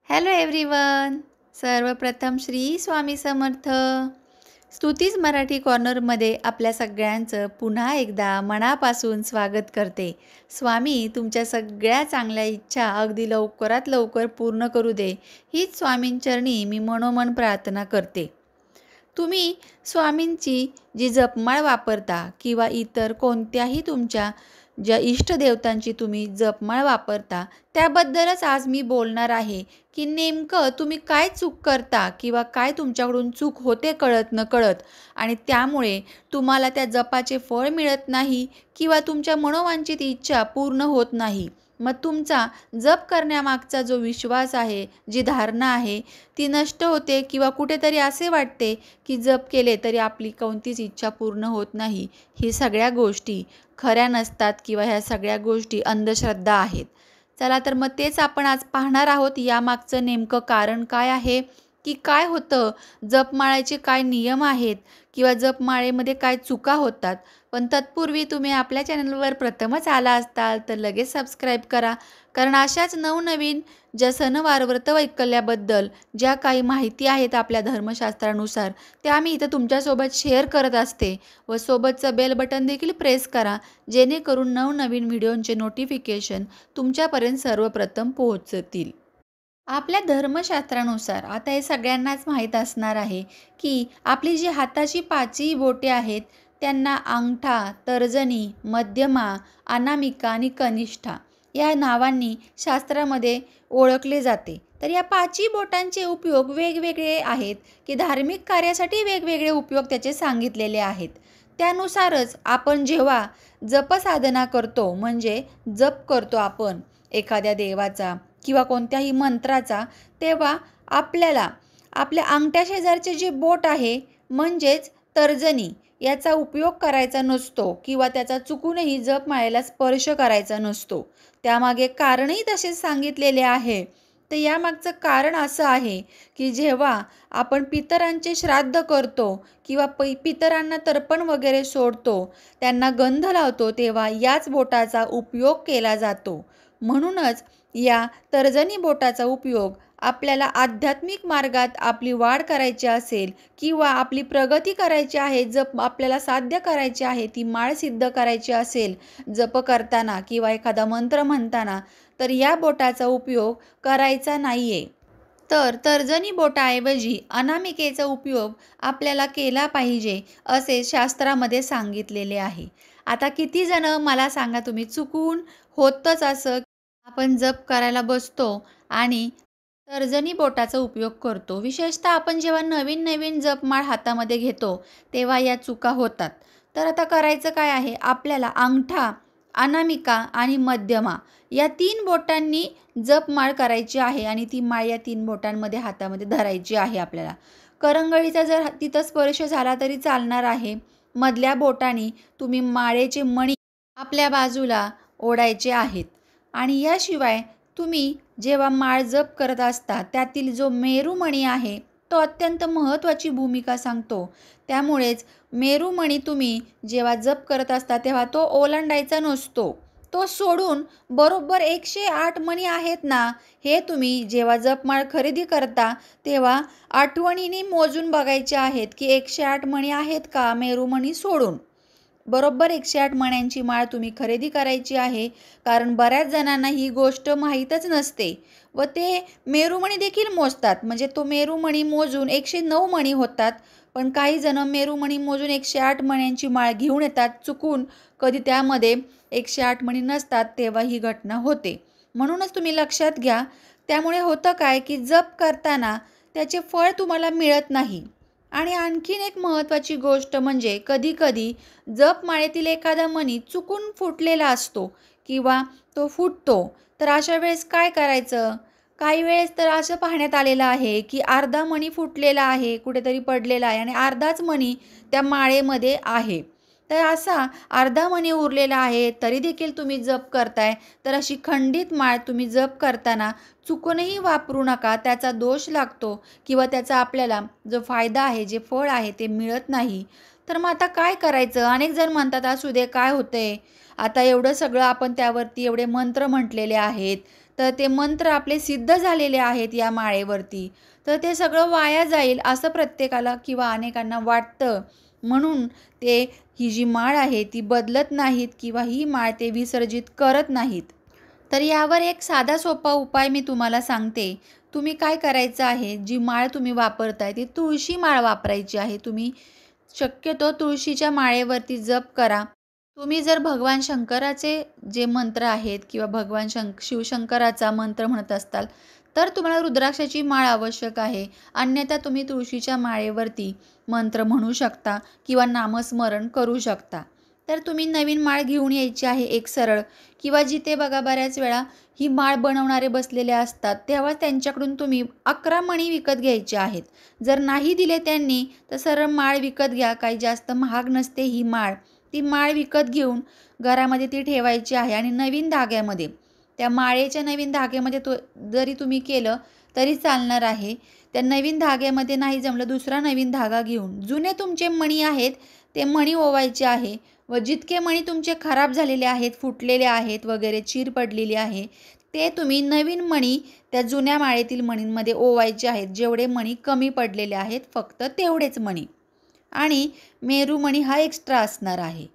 Hello everyone. सर्वप्रथम श्री स्वामी समर्थ. स्तुतीज मराठी कॉर्नरमध्ये आपल्या सगळ्यांचं पुन्हा एकदा मनापासून स्वागत करते. स्वामी तुमच्या सगळ्या चांगल्या इच्छा अगदी लवकरात लवकर पूर्ण करू दे, हीच स्वामींचरणी मी मनोमन प्रार्थना करते. तुम्ही स्वामींची जी जपमाळ वापरता किंवा इतर कोणत्याही तुमच्या ज्या इष्टदेवतांची तुम्ही जपमाळ वापरता त्याबद्दलच आज मी बोलणार आहे, की नेमकं तुम्ही काय चूक करता किंवा काय तुमच्याकडून चूक होते कळत नकळत आणि त्यामुळे तुम्हाला त्या जपाचे फळ मिळत नाही किंवा तुमच्या मनोवांछित इच्छा पूर्ण होत नाही. मग तुमचा जप करण्यामागचा जो विश्वास आहे, जी धारणा आहे ती नष्ट होते किंवा कुठेतरी असे वाटते की जप केले तरी आपली कोणतीच इच्छा पूर्ण होत नाही. ही सगळ्या गोष्टी खऱ्या नसतात किंवा ह्या सगळ्या गोष्टी अंधश्रद्धा आहेत. चला तर मग तेच आपण आज पाहणार आहोत. यामागचं नेमकं कारण काय आहे, की काय होतं, जपमाळेचे काय नियम आहेत किंवा जपमाळेमध्ये काय चुका होतात. पण तत्पूर्वी तुम्ही आपल्या चॅनलवर प्रथमच आला असताल तर लगेच सबस्क्राईब करा, कारण अशाच नवनवीन ज्या सणवार व्रतवैकल्याबद्दल ज्या काही माहिती आहेत आपल्या धर्मशास्त्रानुसार त्या मी इथं तुमच्यासोबत शेअर करत असते. व सोबतचं बेल बटन देखील प्रेस करा, जेणेकरून नवनवीन व्हिडिओंचे नोटिफिकेशन तुमच्यापर्यंत सर्वप्रथम पोहोचतील. आपल्या धर्मशास्त्रानुसार आता हे सगळ्यांनाच माहीत असणार आहे, की आपली जी हाताची पाचही बोटे आहेत त्यांना अंगठा, तर्जनी, मध्यमा, अनामिका आणि कनिष्ठा या नावांनी शास्त्रामध्ये ओळखले जाते. तर या पाचही बोटांचे उपयोग वेगवेगळे आहेत, की धार्मिक कार्यासाठी वेगवेगळे उपयोग त्याचे सांगितलेले आहेत. त्यानुसारच आपण जेव्हा जपसाधना करतो, म्हणजे जप करतो आपण एखाद्या देवाचा किंवा कोणत्याही मंत्राचा, तेव्हा आपल्याला आपल्या अंगठ्या शेजारचे जे बोट आहे म्हणजेच तर्जनी याचा उपयोग करायचा नसतो किंवा त्याचा चुकूनही जपमाळेला स्पर्श करायचा नसतो. त्यामागे कारणही तसेच सांगितलेले आहे. तर यामागचं कारण असं आहे, की जेव्हा आपण पितरांचे श्राद्ध करतो किंवा पितरांना तर्पण वगैरे सोडतो, त्यांना गंध लावतो, तेव्हा याच बोटाचा उपयोग केला जातो. म्हणूनच या तर्जनी बोटाचा उपयोग आपल्याला आध्यात्मिक मार्गात आपली वाढ करायची असेल किंवा आपली प्रगती करायची आहे, जप आपल्याला साध्य करायची आहे, ती माळ सिद्ध करायची असेल जप करताना किंवा एखादा मंत्र म्हणताना, तर या बोटाचा उपयोग करायचा नाही आहे. तर तर्जनी बोटाऐवजी अनामिकेचा उपयोग आपल्याला केला पाहिजे असे शास्त्रामध्ये सांगितलेले आहे. आता किती जण मला सांगा, तुम्ही चुकून होतच असं आपण जप करायला बसतो आणि तर्जनी बोटाचा उपयोग करतो. विशेषतः आपण जेव्हा नवीन नवीन जपमाळ हातामध्ये घेतो तेव्हा या चुका होतात. तर आता करायचं काय आहे, आपल्याला अंगठा, अनामिका आणि मध्यमा या 3 बोटांनी जपमाळ करायची आहे आणि ती माळ या 3 बोटांमध्ये हातामध्ये धरायची आहे आपल्याला. करंगळीचा जर तिथं स्पर्श झाला तरी चालणार आहे. मधल्या बोटाने तुम्ही माळेचे मणी आपल्या बाजूला ओढायचे आहेत. आणि याशिवाय तुम्ही जेव्हा माळ जप करत असता त्यातील जो मेरुमणी आहे तो अत्यंत महत्त्वाची भूमिका सांगतो. त्यामुळेच मेरुमणी तुम्ही जेव्हा जप करत असता तेव्हा तो ओलांडायचा नसतो. तो सोडून बरोबर 108 मणी आहेत ना, हे तुम्ही जेव्हा जपमाळ खरेदी करता तेव्हा आठवणीने मोजून बघायचे आहेत, की 108 मणी आहेत का मेरुमणी सोडून. बरोबर 108 मण्यांची माळ तुम्ही खरेदी करायची आहे, कारण बऱ्याच जणांना ही गोष्ट माहीतच नसते व ते मेरुमणी देखील मोजतात. म्हणजे तो मेरुमणी मोजून 109 मणी होतात, पण काही जण मेरुमणी मोजून 108 मण्यांची माळ घेऊन येतात चुकून. कधी त्यामध्ये 108 मणी नसतात, तेव्हा ही घटना होते. म्हणूनच तुम्ही लक्षात घ्या. त्यामुळे होतं काय, की जप करताना त्याचे फळ तुम्हाला मिळत नाही. आणि आणखीन एक महत्त्वाची गोष्ट म्हणजे कधीकधी जपमाळेतील एखादा मणी चुकून फुटलेला असतो किंवा तो फुटतो. तर अशा वेळेस काय करायचं? काही वेळेस तर असं पाहण्यात आलेलं आहे, की अर्धा मणी फुटलेला आहे, कुठेतरी पडलेला आहे आणि अर्धाच मणी त्या माळेमध्ये आहे. तर असा अर्धा मणी उरलेला आहे तरी देखील तुम्ही जप करताय, तर अशी खंडित माळ तुम्ही जप करताना चुकूनही वापरू नका. त्याचा दोष लागतो किंवा त्याचा आपल्याला जो फायदा आहे, जे फळ आहे ते मिळत नाही. तर मग आता काय करायचं? अनेक जण म्हणतात, असू दे काय होतंय, आता एवढं सगळं आपण त्यावरती एवढे मंत्र म्हटलेले आहेत, तर ते मंत्र आपले सिद्ध झालेले आहेत या माळेवरती, तर ते सगळं वाया जाईल असं प्रत्येकाला किंवा अनेकांना वाटतं. म्हणून ते ही जी माळ आहे ती बदलत नाहीत किंवा ही माळ ते विसर्जित करत नाहीत. तर यावर एक साधा सोपा उपाय मी तुम्हाला सांगते. तुम्ही काय करायचं आहे, जी माळ तुम्ही वापरताय ती तुळशी माळ वापरायची आहे. तुम्ही शक्यतो तुळशीच्या माळेवरती जप करा. तुम्ही जर भगवान शंकराचे जे मंत्र आहेत किंवा भगवान शिवशंकराचा मंत्र म्हणत असताल, तर तुम्हाला रुद्राक्षाची माळ आवश्यक आहे. अन्यथा तुम्ही तुळशीच्या माळेवरती मंत्र म्हणू शकता किंवा नामस्मरण करू शकता. तर तुम्ही नवीन माळ घेऊन यायची आहे एक सरळ, किंवा जिथे बघा बऱ्याच वेळा ही माळ बनवणारे बसलेले असतात, तेव्हा त्यांच्याकडून तुम्ही 11 मणी विकत घ्यायचे आहेत. जर नाही दिले त्यांनी, तर सरळ माळ विकत घ्या. काही जास्त महाग नसते ही माळ. ती माळ विकत घेऊन घरामध्ये ती ठेवायची आहे आणि नवीन धाग्यामध्ये, त्या माळेच्या नवीन धाग्यामध्ये जरी तुम्ही केलं तरी चालणार आहे. त्या नवीन धाग्यामध्ये नाही जमलं, दुसरा नवीन धागा घेऊन जुने तुमचे मणी आहेत ते मणी ओवायचे आहे व जितके मणी तुमचे खराब झालेले आहेत, फुटलेले आहेत वगैरे, चीर पडलेली आहे, ते तुम्ही नवीन मणी त्या जुन्या माळेतील मणींमध्ये ओवायचे आहेत. जेवढे मणी कमी पडलेले आहेत फक्त तेवढेच मणी, आणि मेरू मणी हा एक्स्ट्रा असणार आहे.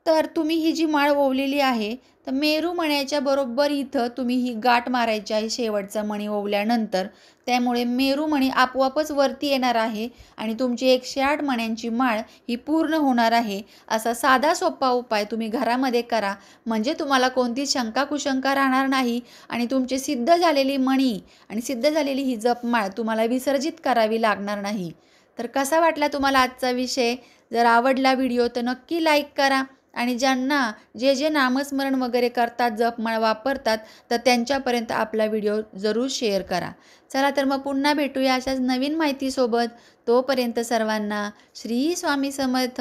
तर तुम्ही ही जी माळ ओवलेली आहे, तर मेरू मण्याच्या बरोबर इथं तुम्ही ही गाठ मारायची आहे शेवटचा मणी ओवल्यानंतर. त्यामुळे मेरू मणी आपोआपच वरती येणार आहे आणि तुमची 108 मण्यांची माळ ही पूर्ण होणार आहे. असा साधा सोपा उपाय तुम्ही घरामध्ये करा, म्हणजे तुम्हाला कोणतीच शंका कुशंका राहणार नाही आणि तुमची सिद्ध झालेली मणी आणि सिद्ध झालेली ही जपमाळ तुम्हाला विसर्जित करावी लागणार नाही. तर कसा वाटला तुम्हाला आजचा विषय? जर आवडला व्हिडिओ तर नक्की लाईक करा, आणि ज्यांना जे नामस्मरण वगैरे करतात, जपमाळ वापरतात, तर त्यांच्यापर्यंत आपला व्हिडिओ जरूर शेअर करा. चला तर मग पुन्हा भेटूया अशाच नवीन माहितीसोबत. तोपर्यंत सर्वांना श्री स्वामी समर्थ.